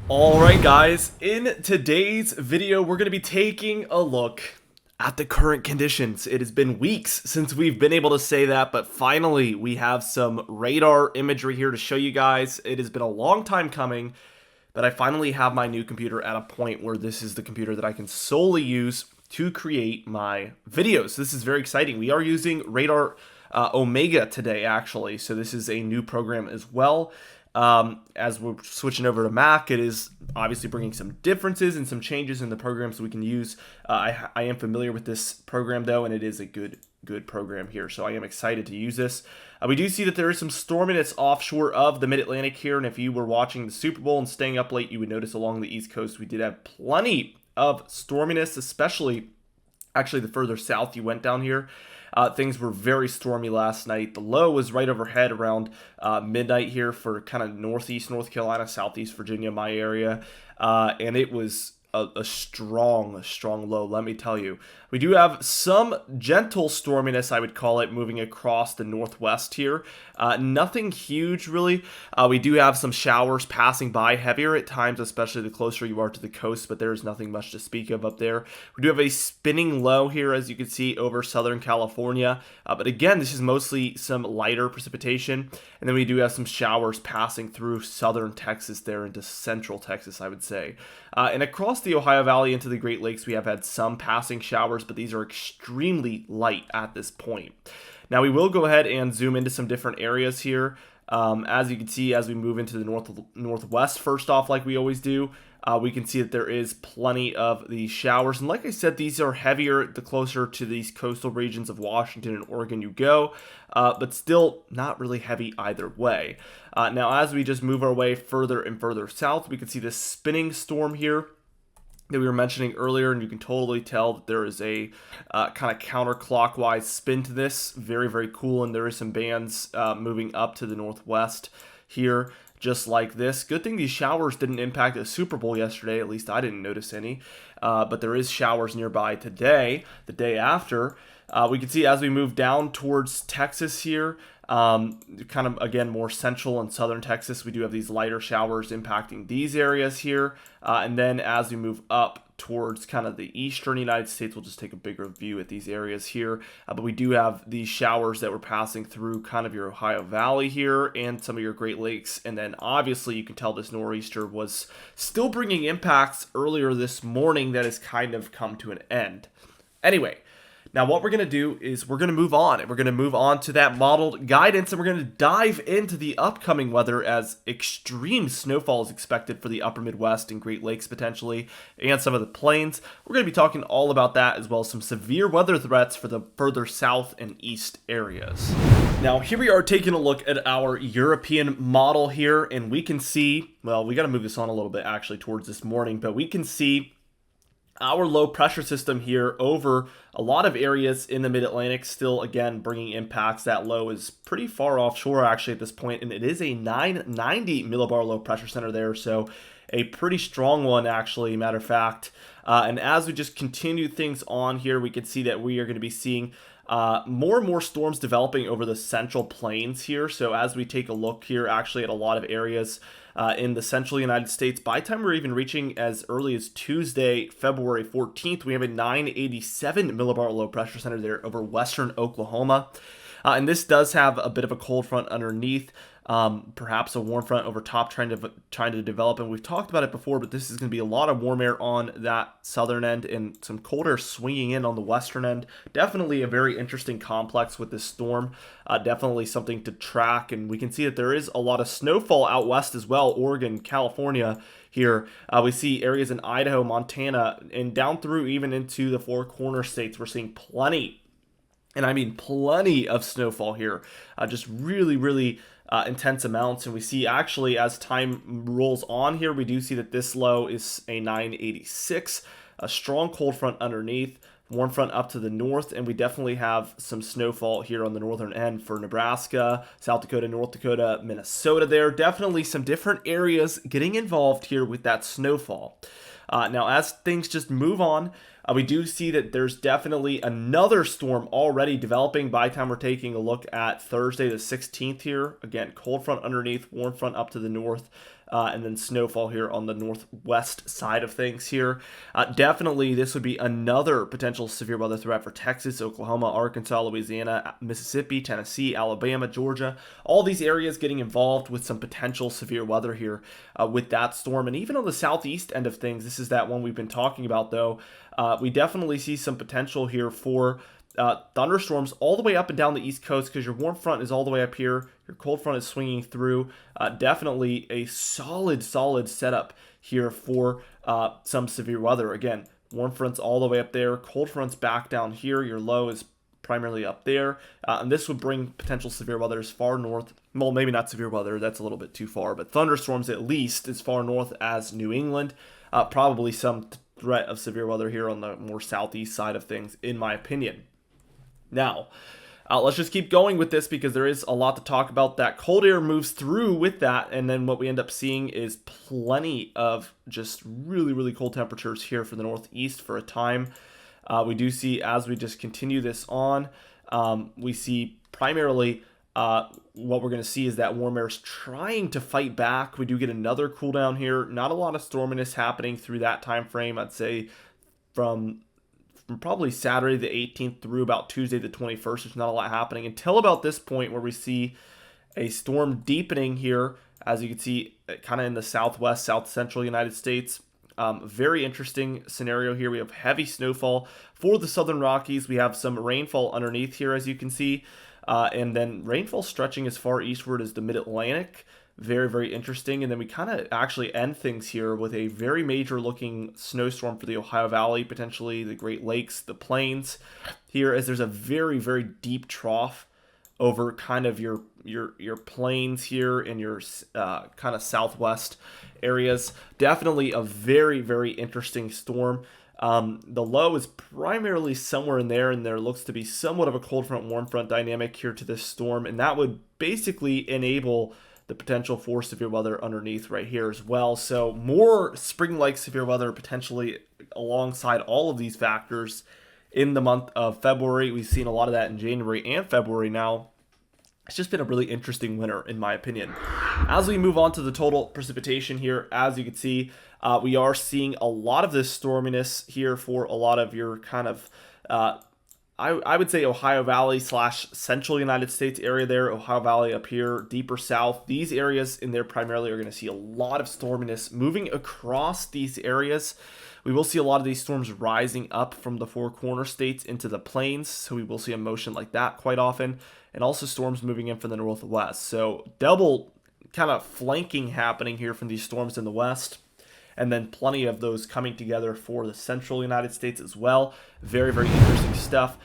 Alright guys, in today's video we're going to be taking a look at the current conditions. It has been weeks since we've been able to say that, but finally we have some radar imagery here to show you guys. It has been a long time coming, but I finally have my new computer at a point where this is the computer that I can solely use to create my videos. This is very exciting. We are using Radar Omega today actually, so this is a new program as well. As we're switching over to Mac, it is obviously bringing some differences and some changes in the programs we can use. I am familiar with this program though, and it is a good program here, so I am excited to use this. We do see that there is some storminess offshore of the Mid-Atlantic here, and if you were watching the Super Bowl and staying up late, you would notice along the East Coast we did have plenty of storminess, especially actually the further south you went down here. Things were very stormy last night. The low was right overhead around midnight here for kind of northeast North Carolina, southeast Virginia, my area. And it was a strong low, let me tell you. We do have some gentle storminess, I would call it, moving across the northwest here. Nothing huge, really. We do have some showers passing by, heavier at times, especially the closer you are to the coast, but there's nothing much to speak of up there. We do have a spinning low here, as you can see, over Southern California. But again, this is mostly some lighter precipitation. And then we do have some showers passing through southern Texas there into central Texas, I would say. And across the Ohio Valley into the Great Lakes, we have had some passing showers, but these are extremely light at this point. Now we will go ahead and zoom into some different areas here. As you can see, as we move into the northwest, first off, like we always do, we can see that there is plenty of these showers. And like I said, these are heavier the closer to these coastal regions of Washington and Oregon you go, but still not really heavy either way. Now, as we just move our way further and further south, we can see this spinning storm here that we were mentioning earlier, and you can totally tell that there is a kind of counterclockwise spin to this. Very, very cool, and there is some bands moving up to the northwest here, just like this. Good thing these showers didn't impact the Super Bowl yesterday, at least I didn't notice any, but there is showers nearby today, the day after. We can see as we move down towards Texas here, kind of again more central and southern Texas, we do have these lighter showers impacting these areas here, and then as we move up towards kind of the eastern United States, we'll just take a bigger view at these areas here, but we do have these showers that were passing through kind of your Ohio Valley here and some of your Great Lakes, and then obviously you can tell this nor'easter was still bringing impacts earlier this morning that has kind of come to an end. Anyway, now what we're going to do is we're going to move on, and we're going to move on to that modeled guidance, and we're going to dive into the upcoming weather as extreme snowfall is expected for the upper Midwest and Great Lakes potentially, and some of the plains. We're going to be talking all about that, as well as some severe weather threats for the further south and east areas. Now here we are taking a look at our European model here, and we can see, well, we got to move this on a little bit actually towards this morning, but we can see our low pressure system here over a lot of areas in the Mid-Atlantic, still again bringing impacts. That low is pretty far offshore actually at this point, and it is a 990 millibar low pressure center there, so a pretty strong one actually, matter of fact. And as we just continue things on here, we can see that we are going to be seeing more and more storms developing over the central plains here. So as we take a look here actually at a lot of areas in the central United States, by the time we're even reaching as early as Tuesday, February 14th, we have a 987 millibar low pressure center there over western Oklahoma. And this does have a bit of a cold front underneath, perhaps a warm front over top trying to develop. And we've talked about it before, but this is going to be a lot of warm air on that southern end and some cold air swinging in on the western end. Definitely a very interesting complex with this storm. Definitely something to track. And we can see that there is a lot of snowfall out west as well, Oregon, California here. We see areas in Idaho, Montana, and down through even into the Four Corner states. We're seeing plenty, and I mean plenty of snowfall here. Just really intense amounts. And we see actually as time rolls on here, we do see that this low is a 986, a strong cold front underneath, warm front up to the north, and we definitely have some snowfall here on the northern end for Nebraska, South Dakota, North Dakota, Minnesota there. Definitely some different areas getting involved here with that snowfall. Now, as things just move on, we do see that there's definitely another storm already developing by the time we're taking a look at Thursday the 16th here. Again, cold front underneath, warm front up to the north. and then snowfall here on the northwest side of things here. Definitely, this would be another potential severe weather threat for Texas, Oklahoma, Arkansas, Louisiana, Mississippi, Tennessee, Alabama, Georgia. All these areas getting involved with some potential severe weather here with that storm. And even on the southeast end of things, this is that one we've been talking about, though. We definitely see some potential here for thunderstorms all the way up and down the East Coast, because your warm front is all the way up here. Your cold front is swinging through. Definitely a solid setup here for some severe weather. Again, warm front's all the way up there. Cold front's back down here. Your low is primarily up there. And this would bring potential severe weather as far north. Well, maybe not severe weather. That's a little bit too far. But thunderstorms at least as far north as New England. Probably some threat of severe weather here on the more southeast side of things, in my opinion. Now, let's just keep going with this because there is a lot to talk about. That cold air moves through with that, and then what we end up seeing is plenty of just really cold temperatures here for the northeast for a time. We do see, as we just continue this on, we see primarily what we're going to see is that warm air is trying to fight back. We do get another cool down here. Not a lot of storminess happening through that time frame. I'd say from probably Saturday the 18th through about Tuesday the 21st. There's not a lot happening until about this point where we see a storm deepening here, as you can see, kind of in the southwest, south central United States. Very interesting scenario here. We have heavy snowfall for the Southern Rockies. We have some rainfall underneath here, as you can see, and then rainfall stretching as far eastward as the Mid-Atlantic. Very interesting. And then we kind of actually end things here with a very major looking snowstorm for the Ohio Valley, potentially the Great Lakes, the plains here, as there's a very deep trough over kind of your plains here in your kind of southwest areas. Definitely a very interesting storm. The low is primarily somewhere in there, and there looks to be somewhat of a cold front warm front dynamic here to this storm, and that would basically enable the potential for severe weather underneath right here as well. So more spring-like severe weather potentially alongside all of these factors in the month of February. We've seen a lot of that in January and February now. It's just been a really interesting winter, in my opinion. As we move on to the total precipitation here, as you can see, we are seeing a lot of this storminess here for a lot of your kind of I would say Ohio Valley / central United States area there. Ohio Valley up here, deeper south. These areas in there primarily are going to see a lot of storminess moving across these areas. We will see a lot of these storms rising up from the four corner states into the plains. So we will see a motion like that quite often. And also storms moving in from the northwest. So double kind of flanking happening here from these storms in the west. And then plenty of those coming together for the central United States as well. Very interesting stuff.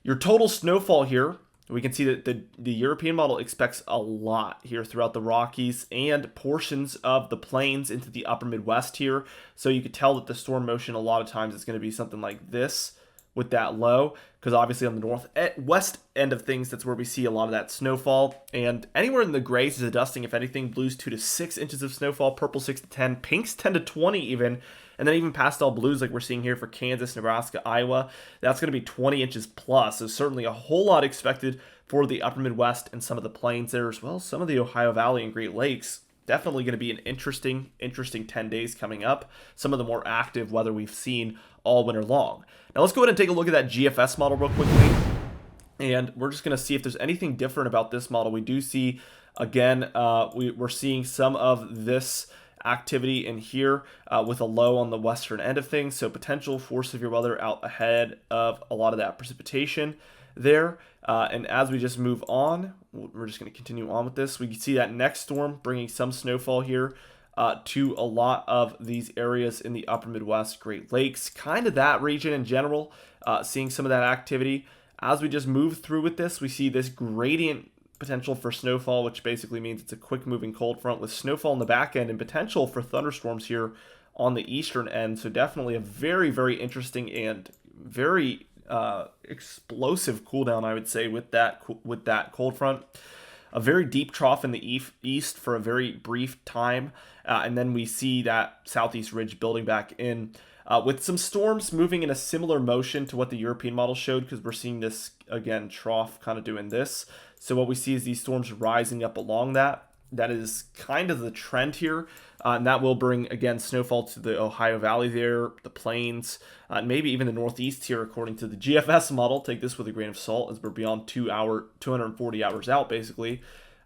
Your total snowfall here, we can see that the European model expects a lot here throughout the Rockies and portions of the plains into the upper Midwest here. So you could tell that the storm motion a lot of times is going to be something like this with that low, because obviously on the northwest end of things, that's where we see a lot of that snowfall. And anywhere in the grays is a dusting, if anything. Blues 2 to 6 inches of snowfall, purple 6 to 10, pinks 10 to 20 even, and then even pastel blues like we're seeing here for Kansas, Nebraska, Iowa, that's going to be 20 inches plus. So certainly a whole lot expected for the upper Midwest and some of the plains there as well. Some of the Ohio Valley and Great Lakes. Definitely going to be an interesting 10 days coming up. Some of the more active weather we've seen all winter long. Now let's go ahead and take a look at that GFS model real quickly. And we're just going to see if there's anything different about this model. We do see, again, we're seeing some of this activity in here with a low on the western end of things. So potential for severe weather out ahead of a lot of that precipitation there. And as we just move on, we're just going to continue on with this. We can see that next storm bringing some snowfall here to a lot of these areas in the upper Midwest, Great Lakes, kind of that region in general, seeing some of that activity. As we just move through with this, we see this gradient potential for snowfall, which basically means it's a quick moving cold front with snowfall in the back end and potential for thunderstorms here on the eastern end. So definitely a very interesting and very explosive cool down, I would say, with that cold front. A very deep trough in the east for a very brief time, and then we see that southeast ridge building back in with some storms moving in a similar motion to what the European model showed, because we're seeing this again trough kind of doing this. So what we see is these storms rising up along that, that is kind of the trend here. And that will bring, again, snowfall to the Ohio Valley there, the plains, and maybe even the Northeast here, according to the GFS model. Take this with a grain of salt, as we're beyond 240 hours out, basically.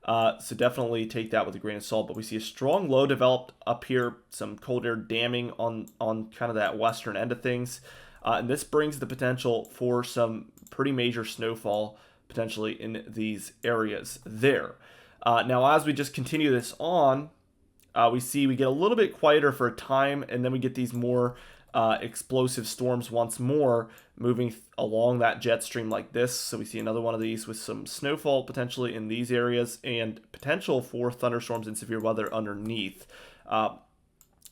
So definitely take that with a grain of salt. But we see a strong low developed up here, some cold air damming on kind of that western end of things. And this brings the potential for some pretty major snowfall potentially in these areas there. Now, as we just continue this on, we get a little bit quieter for a time, and then we get these more explosive storms once more moving along that jet stream like this. So we see another one of these with some snowfall potentially in these areas and potential for thunderstorms and severe weather underneath.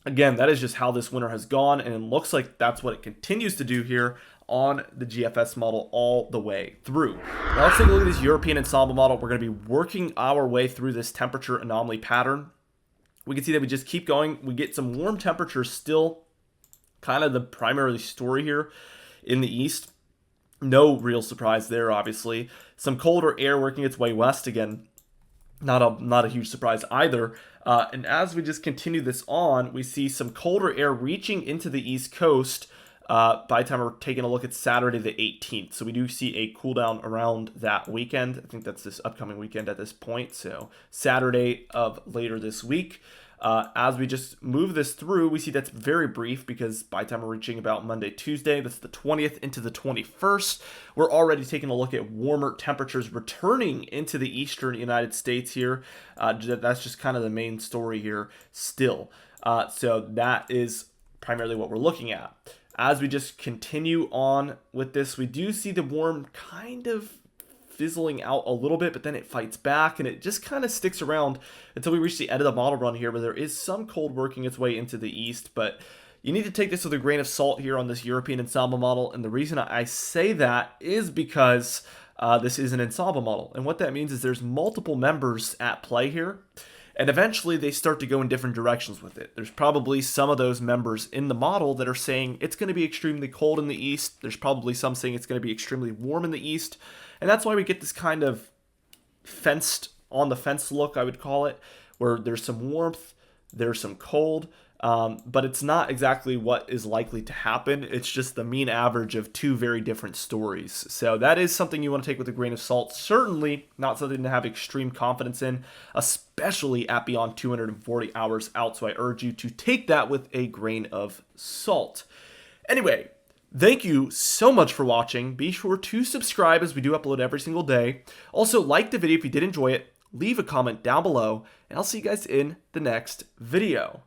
Again, that is just how this winter has gone, and it looks like that's what it continues to do here on the GFS model all the way through. Now let's take a look at this European ensemble model. We're going to be working our way through this temperature anomaly pattern. We can see that we just keep going. We get some warm temperatures still, kind of the primary story here in the east. No real surprise there, obviously. Some colder air working its way west again. Not a huge surprise either. And as we just continue this on, we see some colder air reaching into the East Coast by the time we're taking a look at Saturday the 18th. So we do see a cool down around that weekend. I think that's this upcoming weekend at this point. So Saturday of later this week. As we just move this through, we see that's very brief because by the time we're reaching about Monday, Tuesday, that's the 20th into the 21st, we're already taking a look at warmer temperatures returning into the eastern United States here. That's just kind of the main story here still. So that is primarily what we're looking at. As we just continue on with this, we do see the warm kind of fizzling out a little bit, but then it fights back and it just kind of sticks around until we reach the end of the model run here, where there is some cold working its way into the east. But you need to take this with a grain of salt here on this European ensemble model, and the reason I say that is because this is an ensemble model, and what that means is there's multiple members at play here, and eventually they start to go in different directions with it. There's probably some of those members in the model that are saying it's going to be extremely cold in the east. There's probably some saying it's going to be extremely warm in the east. And that's why we get this kind of on the fence look, I would call it, where there's some warmth, there's some cold, but it's not exactly what is likely to happen. It's just the mean average of two very different stories. So that is something you want to take with a grain of salt. Certainly not something to have extreme confidence in, especially at beyond 240 hours out. So I urge you to take that with a grain of salt. Anyway, thank you so much for watching. Be sure to subscribe as we do upload every single day. Also, like the video if you did enjoy it. Leave a comment down below, and I'll see you guys in the next video.